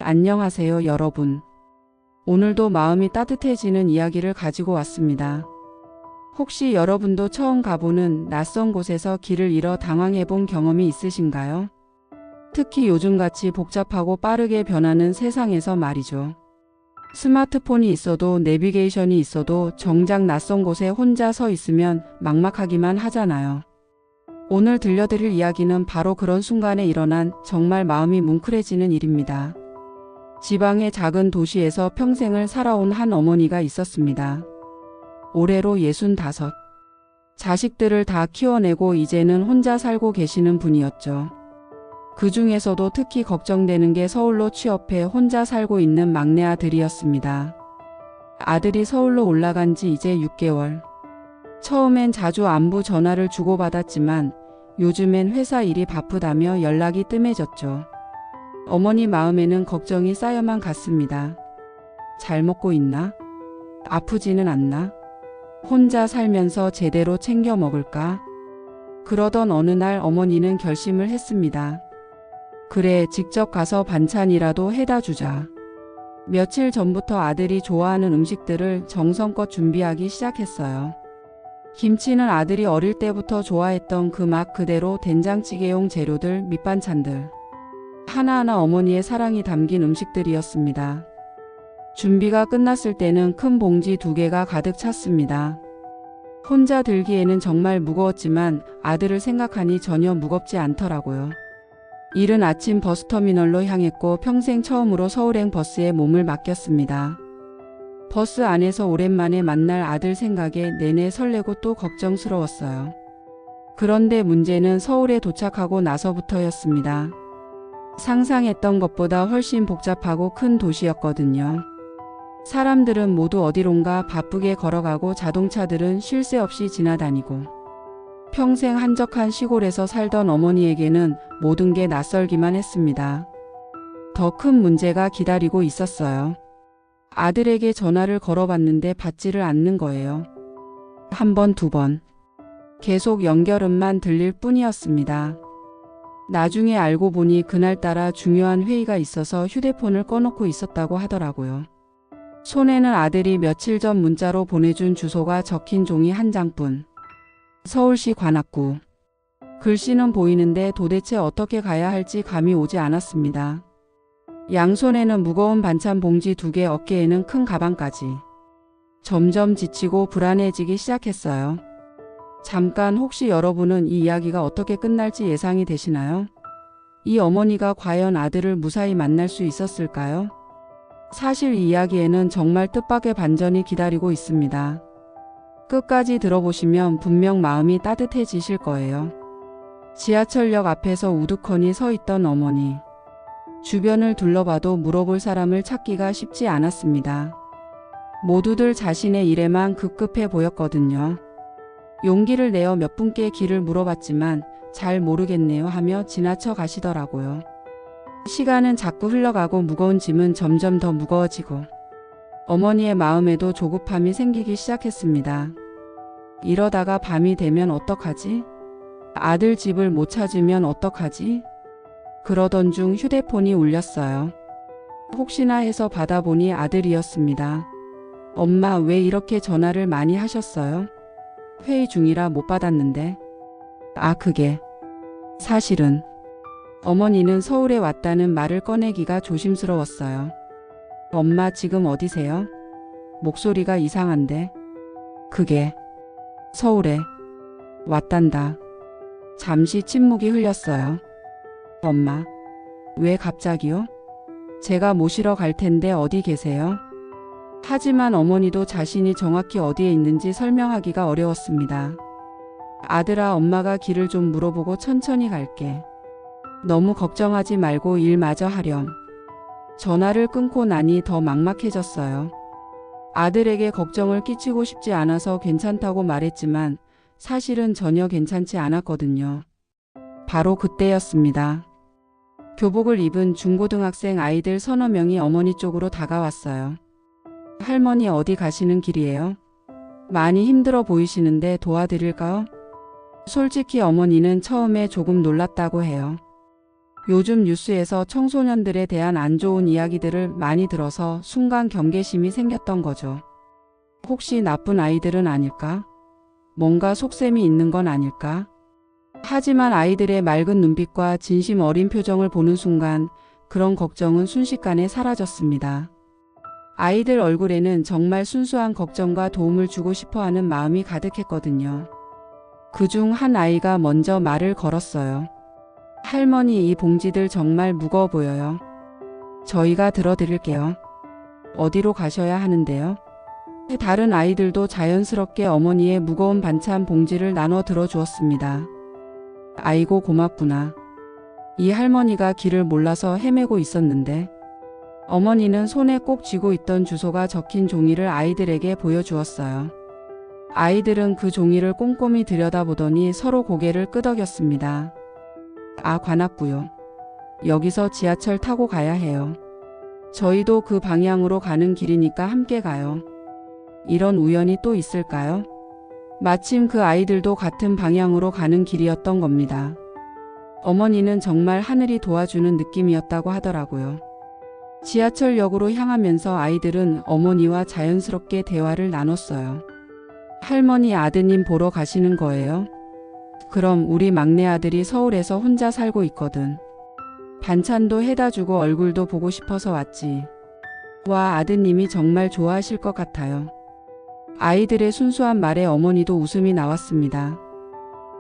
안녕하세요, 여러분. 오늘도 마음이 따뜻해지는 이야기를 가지고 왔습니다. 혹시 여러분도 처음 가보는 낯선 곳에서 길을 잃어 당황해본 경험이 있으신가요? 특히 요즘같이 복잡하고 빠르게 변하는 세상에서 말이죠. 스마트폰이 있어도 내비게이션이 있어도 정작 낯선 곳에 혼자 서 있으면 막막하기만 하잖아요. 오늘 들려드릴 이야기는 바로 그런 순간에 일어난 정말 마음이 뭉클해지는 일입니다. 지방의 작은 도시에서 평생을 살아온 한 어머니가 있었습니다. 올해로 65. 자식들을 다 키워내고 이제는 혼자 살고 계시는 분이었죠. 그 중에서도 특히 걱정되는 게 서울로 취업해 혼자 살고 있는 막내 아들이었습니다. 아들이 서울로 올라간 지 이제 6개월. 처음엔 자주 안부 전화를 주고받았지만 요즘엔 회사 일이 바쁘다며 연락이 뜸해졌죠. 어머니 마음에는 걱정이 쌓여만 갔습니다. 잘 먹고 있나? 아프지는 않나? 혼자 살면서 제대로 챙겨 먹을까? 그러던 어느 날 어머니는 결심을 했습니다. 그래, 직접 가서 반찬이라도 해다 주자. 며칠 전부터 아들이 좋아하는 음식들을 정성껏 준비하기 시작했어요. 김치는 아들이 어릴 때부터 좋아했던 그 맛 그대로 된장찌개용 재료들, 밑반찬들. 하나하나 어머니의 사랑이 담긴 음식들이었습니다. 준비가 끝났을 때는 큰 봉지 2개가 가득 찼습니다. 혼자 들기에는 정말 무거웠지만 아들을 생각하니 전혀 무겁지 않더라고요. 이른 아침 버스터미널로 향했고 평생 처음으로 서울행 버스에 몸을 맡겼습니다. 버스 안에서 오랜만에 만날 아들 생각에 내내 설레고 또 걱정스러웠어요. 그런데 문제는 서울에 도착하고 나서부터였습니다. 상상했던 것보다 훨씬 복잡하고 큰 도시였거든요. 사람들은 모두 어디론가 바쁘게 걸어가고 자동차들은 쉴 새 없이 지나다니고 평생 한적한 시골에서 살던 어머니에게는 모든 게 낯설기만 했습니다. 더 큰 문제가 기다리고 있었어요. 아들에게 전화를 걸어봤는데 받지를 않는 거예요. 1번, 2번. 계속 연결음만 들릴 뿐이었습니다. 나중에 알고 보니 그날따라 중요한 회의가 있어서 휴대폰을 꺼놓고 있었다고 하더라고요. 손에는 아들이 며칠 전 문자로 보내준 주소가 적힌 종이 한 장뿐. 서울시 관악구. 글씨는 보이는데 도대체 어떻게 가야 할지 감이 오지 않았습니다. 양손에는 무거운 반찬 봉지 2개, 어깨에는 큰 가방까지. 점점 지치고 불안해지기 시작했어요. 잠깐, 혹시 여러분은 이 이야기가 어떻게 끝날지 예상이 되시나요? 이 어머니가 과연 아들을 무사히 만날 수 있었을까요? 사실 이 이야기에는 정말 뜻밖의 반전이 기다리고 있습니다. 끝까지 들어보시면 분명 마음이 따뜻해지실 거예요. 지하철역 앞에서 우두커니 서 있던 어머니. 주변을 둘러봐도 물어볼 사람을 찾기가 쉽지 않았습니다. 모두들 자신의 일에만 급급해 보였거든요. 용기를 내어 몇 분께 길을 물어봤지만 잘 모르겠네요 하며 지나쳐 가시더라고요. 시간은 자꾸 흘러가고 무거운 짐은 점점 더 무거워지고 어머니의 마음에도 조급함이 생기기 시작했습니다. 이러다가 밤이 되면 어떡하지? 아들 집을 못 찾으면 어떡하지? 그러던 중 휴대폰이 울렸어요. 혹시나 해서 받아보니 아들이었습니다. 엄마, 왜 이렇게 전화를 많이 하셨어요? 회의 중이라 못 받았는데. 그게 사실은 어머니는 서울에 왔다는 말을 꺼내기가 조심스러웠어요. 엄마, 지금 어디세요? 목소리가 이상한데. 그게 서울에 왔단다. 잠시 침묵이 흘렸어요. 엄마, 왜 갑자기요? 제가 모시러 갈 텐데 어디 계세요? 하지만 어머니도 자신이 정확히 어디에 있는지 설명하기가 어려웠습니다. 아들아, 엄마가 길을 좀 물어보고 천천히 갈게. 너무 걱정하지 말고 일 마저 하렴. 전화를 끊고 나니 더 막막해졌어요. 아들에게 걱정을 끼치고 싶지 않아서 괜찮다고 말했지만 사실은 전혀 괜찮지 않았거든요. 바로 그때였습니다. 교복을 입은 중고등학생 아이들 서너 명이 어머니 쪽으로 다가왔어요. 할머니, 어디 가시는 길이에요? 많이 힘들어 보이시는데 도와드릴까요? 솔직히 어머니는 처음에 조금 놀랐다고 해요. 요즘 뉴스에서 청소년들에 대한 안 좋은 이야기들을 많이 들어서 순간 경계심이 생겼던 거죠. 혹시 나쁜 아이들은 아닐까? 뭔가 속셈이 있는 건 아닐까? 하지만 아이들의 맑은 눈빛과 진심 어린 표정을 보는 순간 그런 걱정은 순식간에 사라졌습니다. 아이들 얼굴에는 정말 순수한 걱정과 도움을 주고 싶어하는 마음이 가득했거든요. 그중 한 아이가 먼저 말을 걸었어요. 할머니, 이 봉지들 정말 무거워 보여요. 저희가 들어드릴게요. 어디로 가셔야 하는데요? 다른 아이들도 자연스럽게 어머니의 무거운 반찬 봉지를 나눠 들어주었습니다. 아이고 고맙구나. 이 할머니가 길을 몰라서 헤매고 있었는데. 어머니는 손에 꼭 쥐고 있던 주소가 적힌 종이를 아이들에게 보여주었어요. 아이들은 그 종이를 꼼꼼히 들여다보더니 서로 고개를 끄덕였습니다. 아, 관악구요. 여기서 지하철 타고 가야 해요. 저희도 그 방향으로 가는 길이니까 함께 가요. 이런 우연이 또 있을까요? 마침 그 아이들도 같은 방향으로 가는 길이었던 겁니다. 어머니는 정말 하늘이 도와주는 느낌이었다고 하더라고요. 지하철역으로 향하면서 아이들은 어머니와 자연스럽게 대화를 나눴어요. 할머니, 아드님 보러 가시는 거예요? 그럼 우리 막내 아들이 서울에서 혼자 살고 있거든. 반찬도 해다 주고 얼굴도 보고 싶어서 왔지. 와, 아드님이 정말 좋아하실 것 같아요. 아이들의 순수한 말에 어머니도 웃음이 나왔습니다.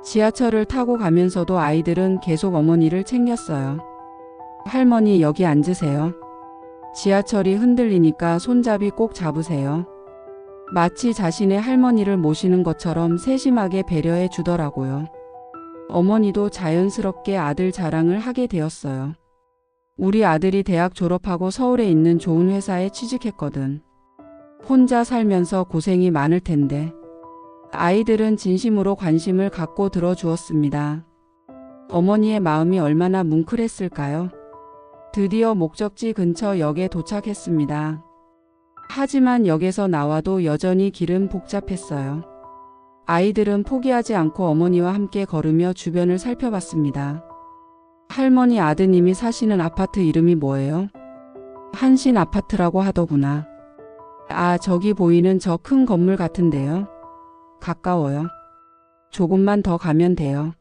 지하철을 타고 가면서도 아이들은 계속 어머니를 챙겼어요. 할머니, 여기 앉으세요. 지하철이 흔들리니까 손잡이 꼭 잡으세요. 마치 자신의 할머니를 모시는 것처럼 세심하게 배려해 주더라고요. 어머니도 자연스럽게 아들 자랑을 하게 되었어요. 우리 아들이 대학 졸업하고 서울에 있는 좋은 회사에 취직했거든. 혼자 살면서 고생이 많을 텐데. 아이들은 진심으로 관심을 갖고 들어주었습니다. 어머니의 마음이 얼마나 뭉클했을까요? 드디어 목적지 근처 역에 도착했습니다. 하지만 역에서 나와도 여전히 길은 복잡했어요. 아이들은 포기하지 않고 어머니와 함께 걸으며 주변을 살펴봤습니다. 할머니, 아드님이 사시는 아파트 이름이 뭐예요? 한신 아파트라고 하더구나. 아, 저기 보이는 저 큰 건물 같은데요. 가까워요. 조금만 더 가면 돼요.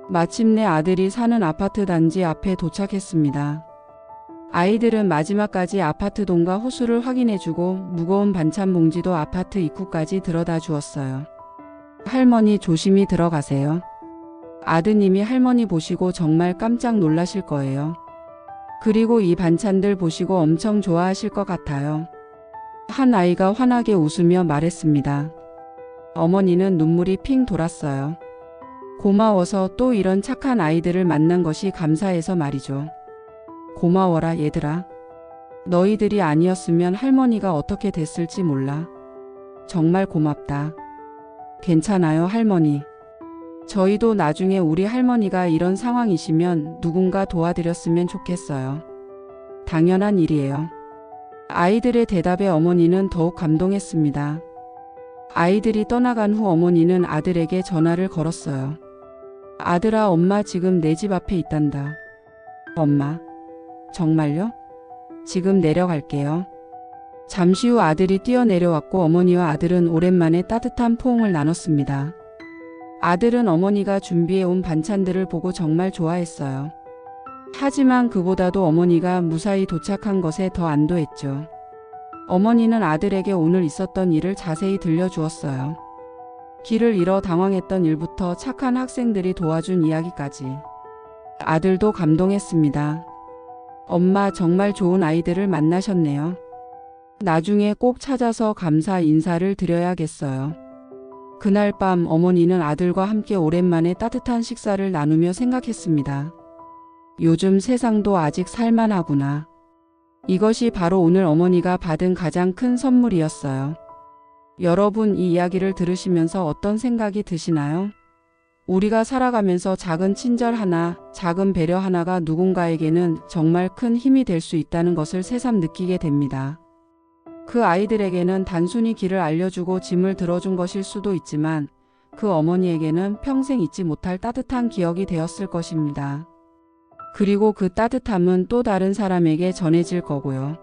마침내 아들이 사는 아파트 단지 앞에 도착했습니다. 아이들은 마지막까지 아파트 동과 호수를 확인해주고 무거운 반찬 봉지도 아파트 입구까지 들어다 주었어요. 할머니, 조심히 들어가세요. 아드님이 할머니 보시고 정말 깜짝 놀라실 거예요. 그리고 이 반찬들 보시고 엄청 좋아하실 것 같아요. 한 아이가 환하게 웃으며 말했습니다. 어머니는 눈물이 핑 돌았어요. 고마워서 또 이런 착한 아이들을 만난 것이 감사해서 말이죠. 고마워라 얘들아. 너희들이 아니었으면 할머니가 어떻게 됐을지 몰라. 정말 고맙다. 괜찮아요, 할머니. 저희도 나중에 우리 할머니가 이런 상황이시면 누군가 도와드렸으면 좋겠어요. 당연한 일이에요. 아이들의 대답에 어머니는 더욱 감동했습니다. 아이들이 떠나간 후 어머니는 아들에게 전화를 걸었어요. 아들아, 엄마 지금 내 집 앞에 있단다. 엄마, 정말요? 지금 내려갈게요. 잠시 후 아들이 뛰어내려왔고 어머니와 아들은 오랜만에 따뜻한 포옹을 나눴습니다. 아들은 어머니가 준비해온 반찬들을 보고 정말 좋아했어요. 하지만 그보다도 어머니가 무사히 도착한 것에 더 안도했죠. 어머니는 아들에게 오늘 있었던 일을 자세히 들려주었어요. 길을 잃어 당황했던 일부터 착한 학생들이 도와준 이야기까지. 아들도 감동했습니다. 엄마, 정말 좋은 아이들을 만나셨네요. 나중에 꼭 찾아서 감사 인사를 드려야겠어요. 그날 밤 어머니는 아들과 함께 오랜만에 따뜻한 식사를 나누며 생각했습니다. 요즘 세상도 아직 살만하구나. 이것이 바로 오늘 어머니가 받은 가장 큰 선물이었어요. 여러분, 이 이야기를 들으시면서 어떤 생각이 드시나요? 우리가 살아가면서 작은 친절 하나, 작은 배려 하나가 누군가에게는 정말 큰 힘이 될 수 있다는 것을 새삼 느끼게 됩니다. 그 아이들에게는 단순히 길을 알려주고 짐을 들어준 것일 수도 있지만 그 어머니에게는 평생 잊지 못할 따뜻한 기억이 되었을 것입니다. 그리고 그 따뜻함은 또 다른 사람에게 전해질 거고요.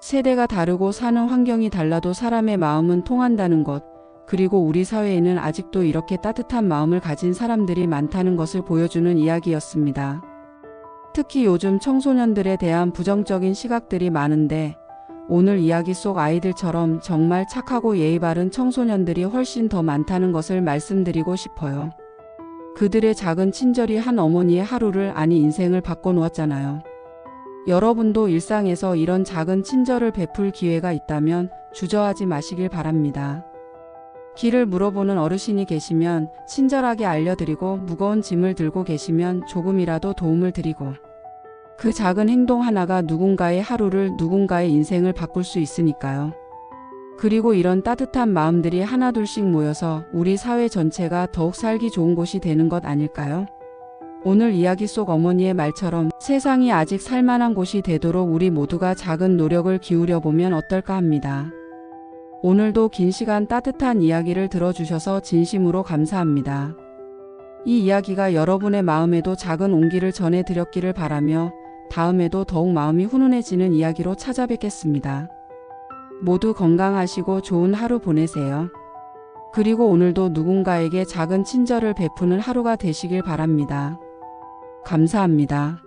세대가 다르고 사는 환경이 달라도 사람의 마음은 통한다는 것, 그리고 우리 사회에는 아직도 이렇게 따뜻한 마음을 가진 사람들이 많다는 것을 보여주는 이야기였습니다. 특히 요즘 청소년들에 대한 부정적인 시각들이 많은데 오늘 이야기 속 아이들처럼 정말 착하고 예의 바른 청소년들이 훨씬 더 많다는 것을 말씀드리고 싶어요. 그들의 작은 친절이 한 어머니의 하루를 아니 인생을 바꿔놓았잖아요. 여러분도 일상에서 이런 작은 친절을 베풀 기회가 있다면 주저하지 마시길 바랍니다. 길을 물어보는 어르신이 계시면 친절하게 알려드리고 무거운 짐을 들고 계시면 조금이라도 도움을 드리고 그 작은 행동 하나가 누군가의 하루를 누군가의 인생을 바꿀 수 있으니까요. 그리고 이런 따뜻한 마음들이 하나둘씩 모여서 우리 사회 전체가 더욱 살기 좋은 곳이 되는 것 아닐까요? 오늘 이야기 속 어머니의 말처럼 세상이 아직 살만한 곳이 되도록 우리 모두가 작은 노력을 기울여 보면 어떨까 합니다. 오늘도 긴 시간 따뜻한 이야기를 들어주셔서 진심으로 감사합니다. 이 이야기가 여러분의 마음에도 작은 온기를 전해드렸기를 바라며 다음에도 더욱 마음이 훈훈해지는 이야기로 찾아뵙겠습니다. 모두 건강하시고 좋은 하루 보내세요. 그리고 오늘도 누군가에게 작은 친절을 베푸는 하루가 되시길 바랍니다. 감사합니다.